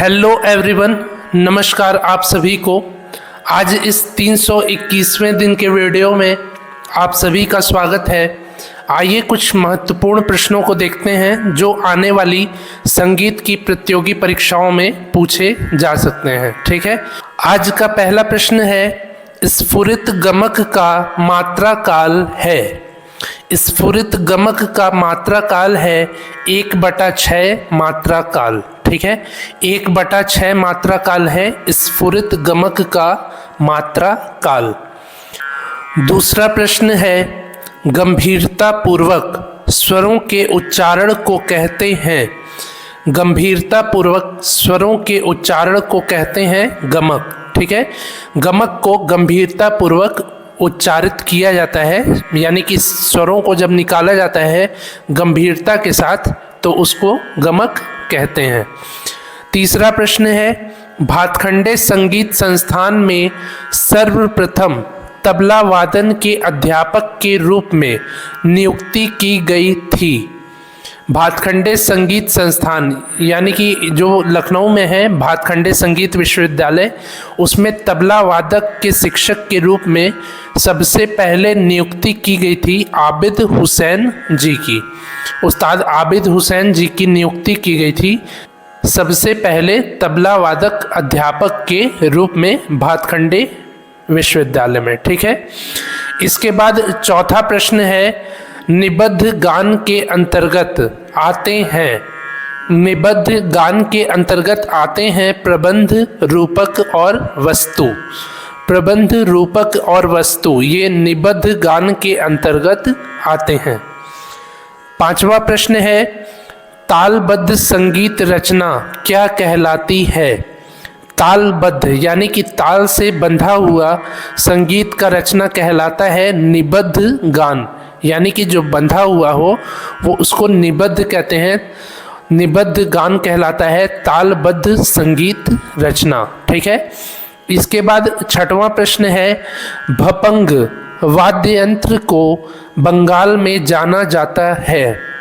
Hello everyone, नमस्कार आप सभी को। आज इस 321वें दिन के वीडियो में आप सभी का स्वागत है। आइए कुछ महत्वपूर्ण प्रश्नों को देखते हैं जो आने वाली संगीत की प्रतियोगी परीक्षाओं में पूछे जा सकते हैं। ठीक है, आज का पहला प्रश्न है, स्फुरित गमक का मात्रा काल है। स्फुरित गमक का मात्रा काल है 1/6 मात्रा काल। ठीक है, 1/6 मात्रा काल है स्फुरित गमक का मात्रा काल। दूसरा प्रश्न है, गंभीरता पूर्वक स्वरों के उच्चारण को कहते हैं। गंभीरता पूर्वक स्वरों के उच्चारण को कहते हैं गमक। ठीक है, गमक को गंभीरता पूर्वक उच्चारित किया जाता है, यानी कि स्वरों को जब निकाला जाता है गंभीरता के साथ तो उसको गमक कहते हैं। तीसरा प्रश्न है, भातखंडे संगीत संस्थान में सर्वप्रथम तबला वादन के अध्यापक के रूप में नियुक्ति की गई थी। भातखंडे संगीत संस्थान यानी कि जो लखनऊ में है भातखंडे संगीत विश्वविद्यालय, उसमें तबला वादक के शिक्षक के रूप में सबसे पहले नियुक्ति की गई थी आबिद हुसैन जी की। उस्ताद आबिद हुसैन जी की नियुक्ति की गई थी सबसे पहले तबला वादक अध्यापक के रूप में भातखंडे विश्वविद्यालय में। ठीक है, इसके बाद चौथा प्रश्न है, निबद्ध गान के अंतर्गत आते हैं। निबद्ध गान के अंतर्गत आते हैं प्रबंध, रूपक और वस्तु। प्रबंध, रूपक और वस्तु ये निबद्ध गान के अंतर्गत आते हैं। पांचवा प्रश्न है, तालबद्ध संगीत रचना क्या कहलाती है। तालबद्ध यानी कि ताल से बंधा हुआ संगीत का रचना कहलाता है निबद्ध गान, यानी कि जो बंधा हुआ हो वो उसको निबद्ध कहते हैं। निबद्ध गान कहलाता है तालबद्ध संगीत रचना। ठीक है, इसके बाद छठवां प्रश्न है, भपंग वाद्य यंत्र को बंगाल में जाना जाता है।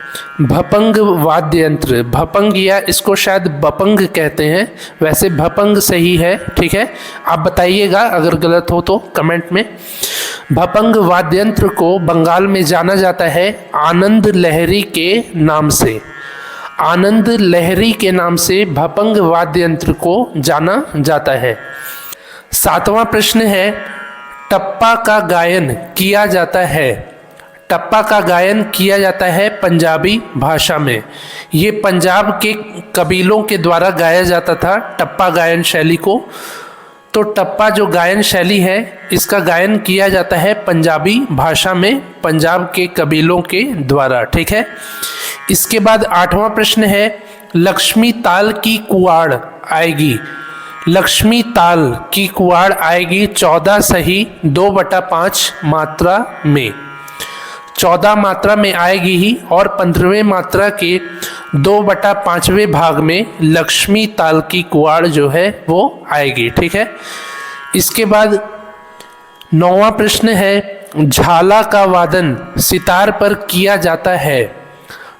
भपंग वाद्य यंत्र, भपंग या इसको शायद बपंग कहते हैं, वैसे भपंग सही है। ठीक है, आप बताइएगा अगर गलत हो तो कमेंट में। भपंग वाद्य यंत्र को बंगाल में जाना जाता है आनंद लहरी के नाम से। आनंद लहरी के नाम से भपंग वाद्य यंत्र को जाना जाता है। सातवां प्रश्न है, टप्पा का गायन किया जाता है। टप्पा का गायन किया जाता है पंजाबी भाषा में। ये पंजाब के कबीलों के द्वारा गाया जाता था टप्पा गायन शैली को। तो टप्पा जो गायन शैली है इसका गायन किया जाता है पंजाबी भाषा में पंजाब के कबीलों के द्वारा। ठीक है, इसके बाद आठवां प्रश्न है, लक्ष्मी ताल की कुआड़ आएगी। लक्ष्मी ताल की कुआड़ आएगी 14 सही 2/5 मात्रा में। 14 मात्रा में आएगी ही और 15वें मात्रा के 2/5वें भाग में लक्ष्मी ताल की कुआड़ जो है वो आएगी। ठीक है, इसके बाद 9वां प्रश्न है, झाला का वादन सितार पर किया जाता है।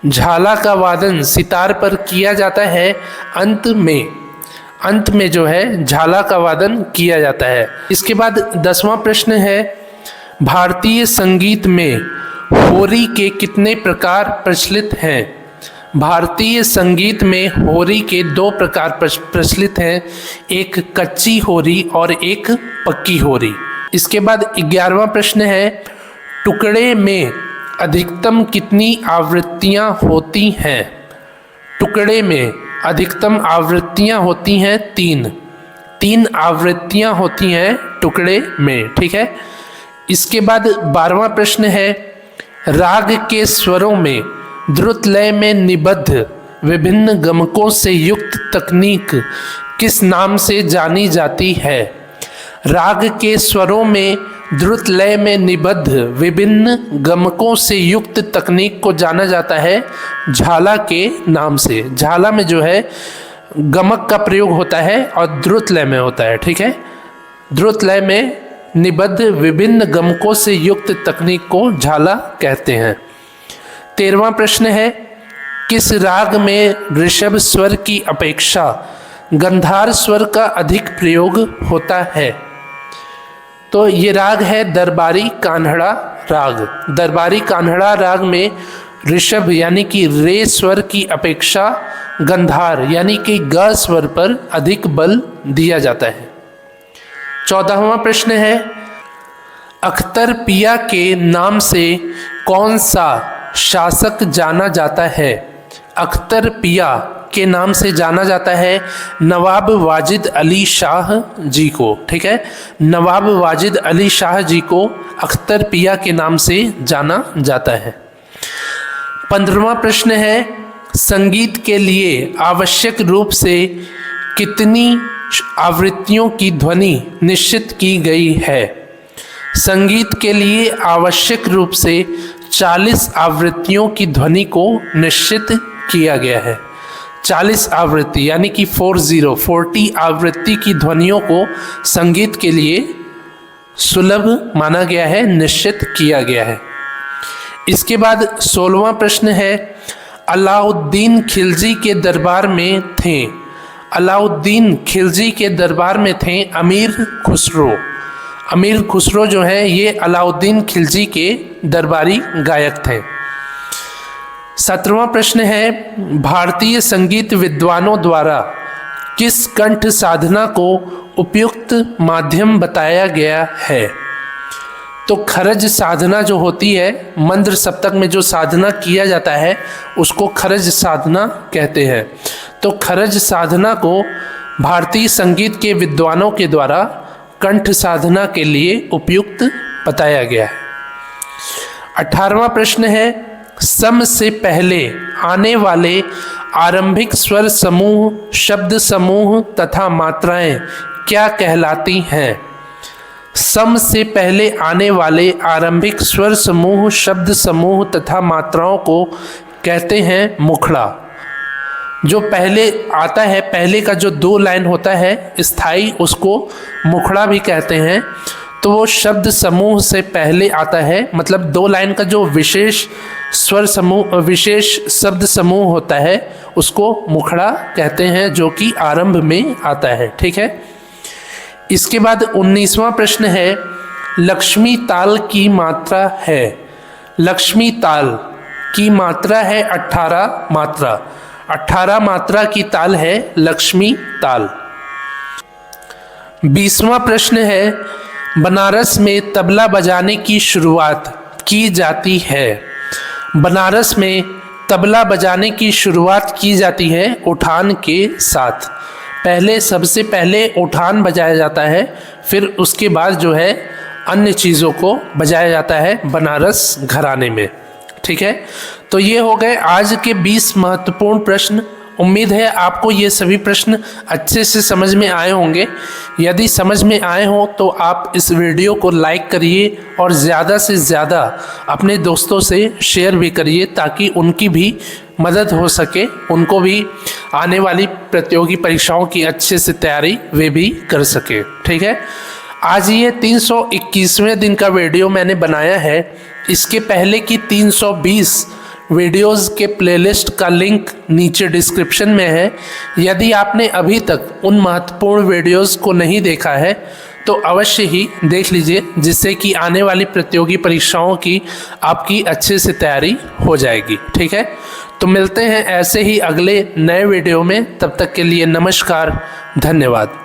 झाला का वादन सितार पर किया जाता है अंत में जो है झाला का वादन किया जाता है। इसके बाद 10वां प्रश्न है, भारतीय संगीत में होरी के कितने प्रकार प्रचलित हैं। भारतीय संगीत में होरी के 2 प्रकार प्रचलित हैं, एक कच्ची होरी और एक पक्की होरी। इसके बाद 11वां प्रश्न है, टुकड़े में अधिकतम कितनी आवृत्तियां होती हैं। टुकड़े में अधिकतम आवृत्तियां होती हैं 3 आवृत्तियां होती हैं टुकड़े में। ठीक है, इसके बाद 12वां प्रश्न है, राग के स्वरों में द्रुत लय में निबद्ध विभिन्न गमकों से युक्त तकनीक किस नाम से जानी जाती है। राग के स्वरों में द्रुत लय में निबद्ध विभिन्न गमकों से युक्त तकनीक को जाना जाता है झाला के नाम से। झाला में जो है गमक का प्रयोग होता है और द्रुत लय में होता है। ठीक है, द्रुत लय में निबद्ध विभिन्न गमकों से युक्त तकनीक को झाला कहते हैं। 13वां प्रश्न है, किस राग में ऋषभ स्वर की अपेक्षा गंधार स्वर का अधिक प्रयोग होता है? तो ये राग है दरबारी कान्हड़ा राग। दरबारी कान्हड़ा राग में ऋषभ यानी कि रे स्वर की अपेक्षा गंधार यानी कि ग स्वर पर अधिक बल दिया जाता है। 14वां प्रश्न है, अख्तर पिया के नाम से कौन सा शासक जाना जाता है? अख्तर पिया के नाम से जाना जाता है नवाब वाजिद अली शाह जी को। ठीक है, नवाब वाजिद अली शाह जी को अख्तर पिया के नाम से जाना जाता है। 15वां प्रश्न है, संगीत के लिए आवश्यक रूप से कितनी आवृत्तियों की ध्वनि निश्चित की गई है? संगीत के लिए आवश्यक रूप से 40 आवृत्तियों की ध्वनि को निश्चित किया गया है। 40 आवृत्ति यानी कि 40 आवृत्ति की ध्वनियों को संगीत के लिए सुलभ माना गया है, निश्चित किया गया है। इसके बाद 16वां प्रश्न है, अलाउद्दीन खिलजी के दरबार में थे। अलाउद्दीन खिलजी के दरबार में थे अमीर खुसरो। अमीर खुसरो जो है ये अलाउद्दीन खिलजी के दरबारी गायक थे। 17वां प्रश्न है, भारतीय संगीत विद्वानों द्वारा किस कंठ साधना को उपयुक्त माध्यम बताया गया है? तो खरज साधना जो होती है, मंद्र सप्तक में जो साधना किया जाता है उसको खरज साधना कहते हैं। तो खरज साधना को भारतीय संगीत के विद्वानों के द्वारा कंठ साधना के लिए उपयुक्त बताया गया है। 18वां प्रश्न है, सम से पहले आने वाले आरंभिक स्वर समूह, शब्द समूह तथा मात्राएं क्या कहलाती हैं? सम से पहले आने वाले आरंभिक स्वर समूह, शब्द समूह तथा मात्राओं को कहते हैं मुखड़ा। जो पहले आता है, पहले का जो 2 लाइन होता है स्थाई, उसको मुखड़ा भी कहते हैं। तो वो शब्द समूह से पहले आता है, मतलब 2 लाइन का जो विशेष स्वर समूह, विशेष शब्द समूह होता है उसको मुखड़ा कहते हैं, जो कि आरंभ में आता है। ठीक है, इसके बाद 19वां प्रश्न है, लक्ष्मी ताल की मात्रा है। लक्ष्मी ताल की मात्रा है 18 मात्रा। 18 मात्रा की ताल है लक्ष्मी ताल। 20वां प्रश्न है, बनारस में तबला बजाने की शुरुआत की जाती है। बनारस में तबला बजाने की शुरुआत की जाती है उठान के साथ। पहले सबसे पहले उठान बजाया जाता है, फिर उसके बाद जो है अन्य चीज़ों को बजाया जाता है बनारस घराने में। ठीक है, तो ये हो गए आज के 20 महत्वपूर्ण प्रश्न। उम्मीद है आपको ये सभी प्रश्न अच्छे से समझ में आए होंगे। यदि समझ में आए हों तो आप इस वीडियो को लाइक करिए और ज़्यादा से ज़्यादा अपने दोस्तों से शेयर भी करिए, ताकि उनकी भी मदद हो सके, उनको भी आने वाली प्रतियोगी परीक्षाओं की अच्छे से तैयारी वे भी कर सके। ठीक है, आज ये 321वें दिन का वीडियो मैंने बनाया है। इसके पहले की 320 वीडियोस के प्लेलिस्ट का लिंक नीचे डिस्क्रिप्शन में है। यदि आपने अभी तक उन महत्वपूर्ण वीडियोस को नहीं देखा है तो अवश्य ही देख लीजिए, जिससे कि आने वाली प्रतियोगी परीक्षाओं की आपकी अच्छे से तैयारी हो जाएगी। ठीक है, तो मिलते हैं ऐसे ही अगले नए वीडियो में। तब तक के लिए नमस्कार, धन्यवाद।